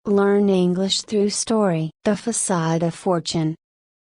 Learn English through story. The Facade of Fortune.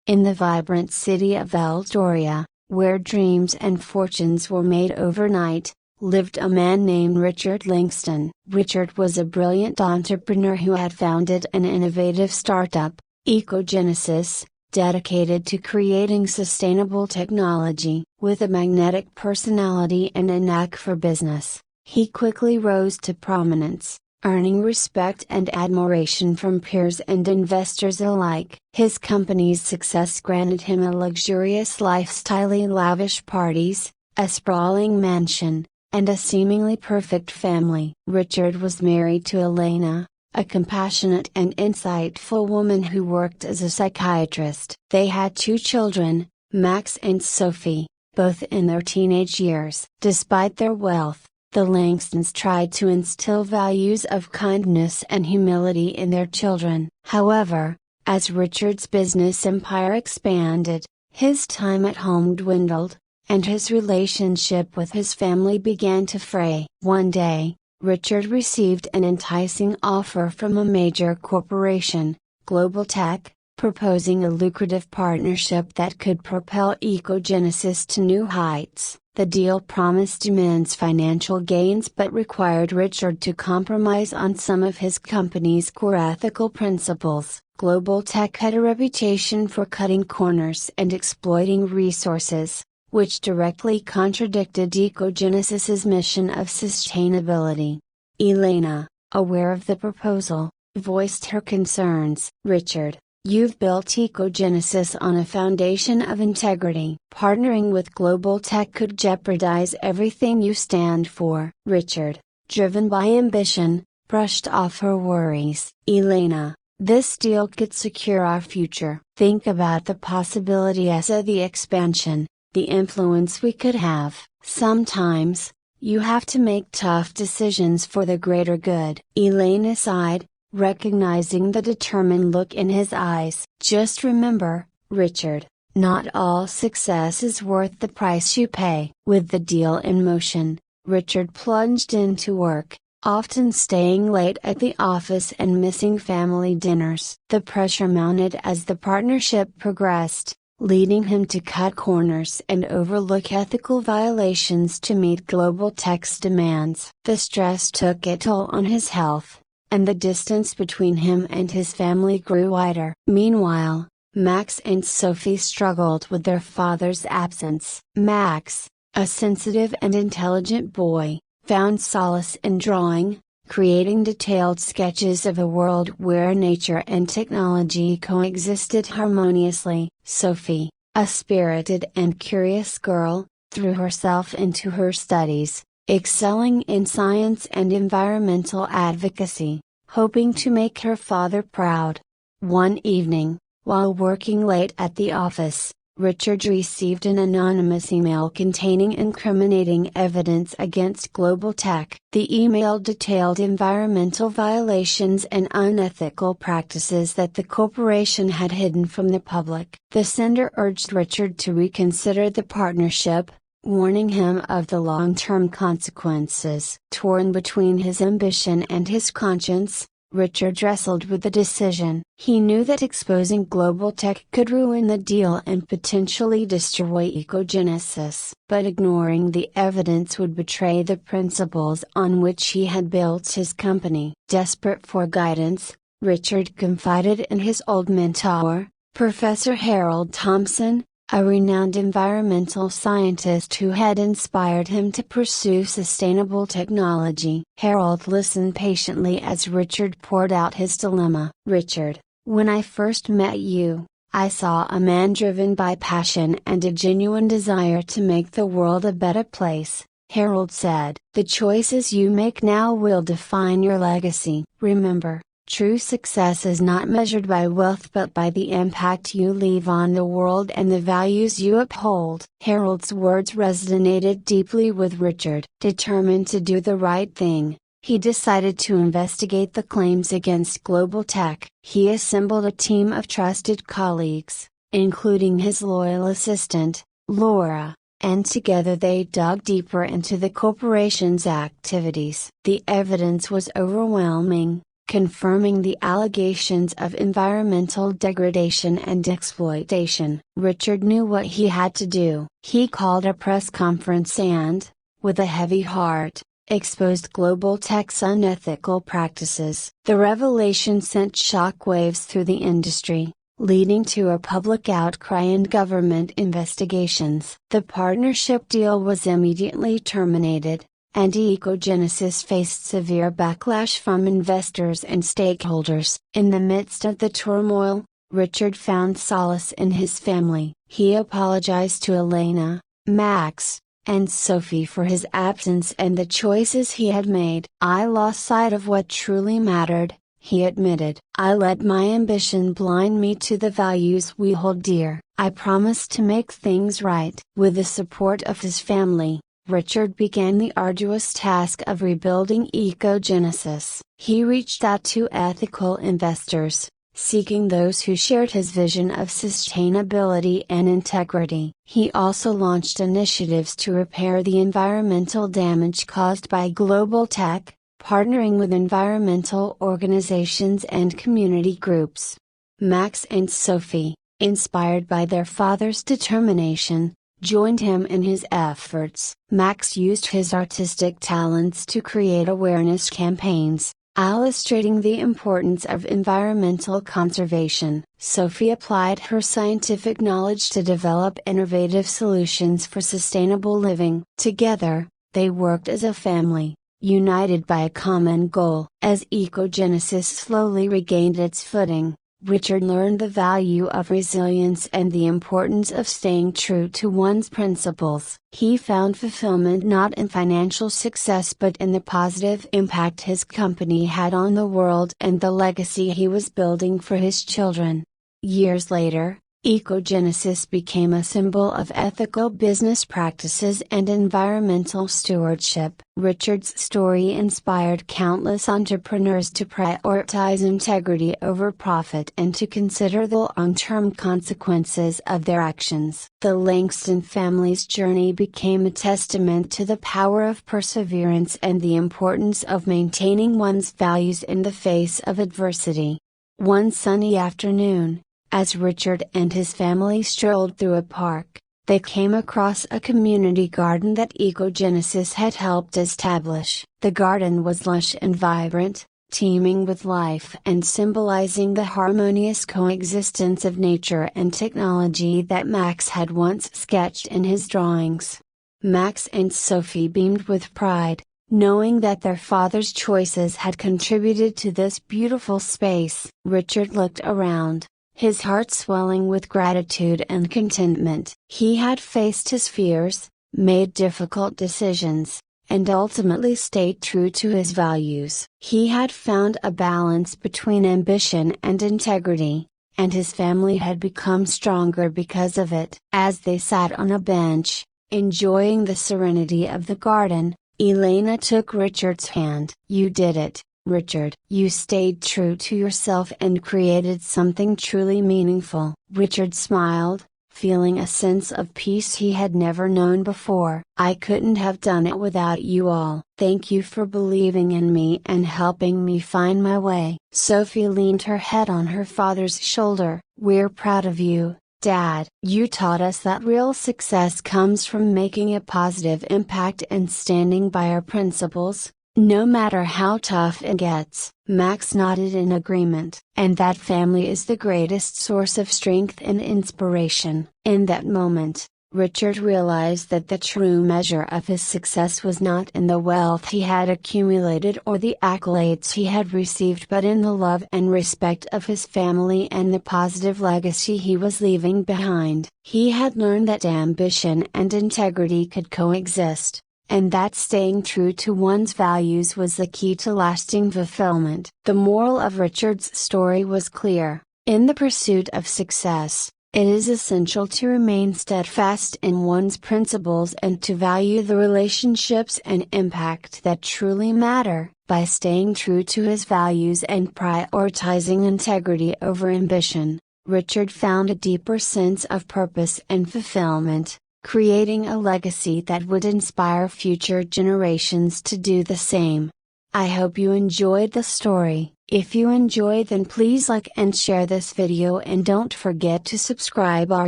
In the vibrant city of Eldoria, where dreams and fortunes were made overnight, lived a man named Richard Langston. Richard was a brilliant entrepreneur who had founded an innovative startup, Ecogenesis, dedicated to creating sustainable technology. With a magnetic personality and a knack for business, he quickly rose to prominence, earning respect and admiration from peers and investors alike. His company's success granted him a luxurious lifestyle: lavish parties, a sprawling mansion, and a seemingly perfect family. Richard was married to Elena, a compassionate and insightful woman who worked as a psychiatrist. They had 2 children, Max and Sophie, both in their teenage years. Despite their wealth, the Langstons tried to instill values of kindness and humility in their children. However, as Richard's business empire expanded, his time at home dwindled, and his relationship with his family began to fray. One day, Richard received an enticing offer from a major corporation, Global Tech, proposing a lucrative partnership that could propel Ecogenesis to new heights. The deal promised immense financial gains but required Richard to compromise on some of his company's core ethical principles. Global Tech had a reputation for cutting corners and exploiting resources, which directly contradicted Ecogenesis's mission of sustainability. Elena, aware of the proposal, voiced her concerns. "Richard, you've built Ecogenesis on a foundation of integrity. Partnering with Global Tech could jeopardize everything you stand for." Richard, driven by ambition, brushed off her worries. "Elena, this deal could secure our future. Think about the possibilities of the expansion, the influence we could have. Sometimes, you have to make tough decisions for the greater good." Elena sighed, recognizing the determined look in his eyes. "Just remember, Richard, not all success is worth the price you pay." With the deal in motion, Richard plunged into work, often staying late at the office and missing family dinners. The pressure mounted as the partnership progressed, leading him to cut corners and overlook ethical violations to meet Global Tech's demands. The stress took a toll on his health, and the distance between him and his family grew wider. Meanwhile, Max and Sophie struggled with their father's absence. Max, a sensitive and intelligent boy, found solace in drawing, creating detailed sketches of a world where nature and technology coexisted harmoniously. Sophie, a spirited and curious girl, threw herself into her studies, excelling in science and environmental advocacy, hoping to make her father proud. One evening, while working late at the office, Richard received an anonymous email containing incriminating evidence against Global Tech. The email detailed environmental violations and unethical practices that the corporation had hidden from the public. The sender urged Richard to reconsider the partnership, warning him of the long-term consequences. Torn between his ambition and his conscience, Richard wrestled with the decision. He knew that exposing Global Tech could ruin the deal and potentially destroy Ecogenesis. But ignoring the evidence would betray the principles on which he had built his company. Desperate for guidance, Richard confided in his old mentor, Professor Harold Thompson, a renowned environmental scientist who had inspired him to pursue sustainable technology. Harold listened patiently as Richard poured out his dilemma. "Richard, when I first met you, I saw a man driven by passion and a genuine desire to make the world a better place," Harold said. "The choices you make now will define your legacy. Remember, true success is not measured by wealth but by the impact you leave on the world and the values you uphold." Harold's words resonated deeply with Richard. Determined to do the right thing, he decided to investigate the claims against Global Tech. He assembled a team of trusted colleagues, including his loyal assistant, Laura, and together they dug deeper into the corporation's activities. The evidence was overwhelming. confirming the allegations of environmental degradation and exploitation. Richard knew what he had to do. He called a press conference and, with a heavy heart, exposed global tech's unethical practices. The revelation sent shockwaves through the industry, leading to a public outcry and government investigations. The partnership deal was immediately terminated, and Ecogenesis faced severe backlash from investors and stakeholders. In the midst of the turmoil, Richard found solace in his family. He apologized to Elena, Max, and Sophie for his absence and the choices he had made. "I lost sight of what truly mattered," he admitted. "I let my ambition blind me to the values we hold dear. I promised to make things right." With the support of his family, Richard began the arduous task of rebuilding Ecogenesis. He reached out to ethical investors, seeking those who shared his vision of sustainability and integrity. He also launched initiatives to repair the environmental damage caused by global tech, partnering with environmental organizations and community groups. Max and Sophie, inspired by their father's determination, joined him in his efforts. Max used his artistic talents to create awareness campaigns, illustrating the importance of environmental conservation. Sophie applied her scientific knowledge to develop innovative solutions for sustainable living. Together, they worked as a family, united by a common goal. As Ecogenesis slowly regained its footing, Richard learned the value of resilience and the importance of staying true to one's principles. He found fulfillment not in financial success but in the positive impact his company had on the world and the legacy he was building for his children. Years later, Ecogenesis became a symbol of ethical business practices and environmental stewardship. Richard's story inspired countless entrepreneurs to prioritize integrity over profit and to consider the long-term consequences of their actions. The Langston family's journey became a testament to the power of perseverance and the importance of maintaining one's values in the face of adversity. One sunny afternoon, as Richard and his family strolled through a park, they came across a community garden that Ecogenesis had helped establish. The garden was lush and vibrant, teeming with life and symbolizing the harmonious coexistence of nature and technology that Max had once sketched in his drawings. Max and Sophie beamed with pride, knowing that their father's choices had contributed to this beautiful space. Richard looked around, his heart swelling with gratitude and contentment. He had faced his fears, made difficult decisions, and ultimately stayed true to his values. He had found a balance between ambition and integrity, and his family had become stronger because of it. As they sat on a bench, enjoying the serenity of the garden, Elena took Richard's hand. "You did it, Richard. You stayed true to yourself and created something truly meaningful." Richard smiled, feeling a sense of peace he had never known before. "I couldn't have done it without you all. Thank you for believing in me and helping me find my way." Sophie leaned her head on her father's shoulder. "We're proud of you, Dad. You taught us that real success comes from making a positive impact and standing by our principles, no matter how tough it gets." Max nodded in agreement. "And that family is the greatest source of strength and inspiration." In that moment, Richard realized that the true measure of his success was not in the wealth he had accumulated or the accolades he had received but in the love and respect of his family and the positive legacy he was leaving behind. He had learned that ambition and integrity could coexist, and that staying true to one's values was the key to lasting fulfillment. The moral of Richard's story was clear: in the pursuit of success, it is essential to remain steadfast in one's principles and to value the relationships and impact that truly matter. By staying true to his values and prioritizing integrity over ambition, Richard found a deeper sense of purpose and fulfillment, creating a legacy that would inspire future generations to do the same. I hope you enjoyed the story. If you enjoy, then please like and share this video, and don't forget to subscribe our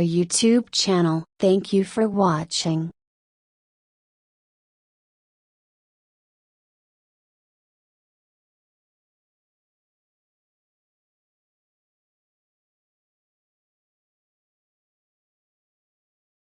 YouTube channel. Thank you for watching.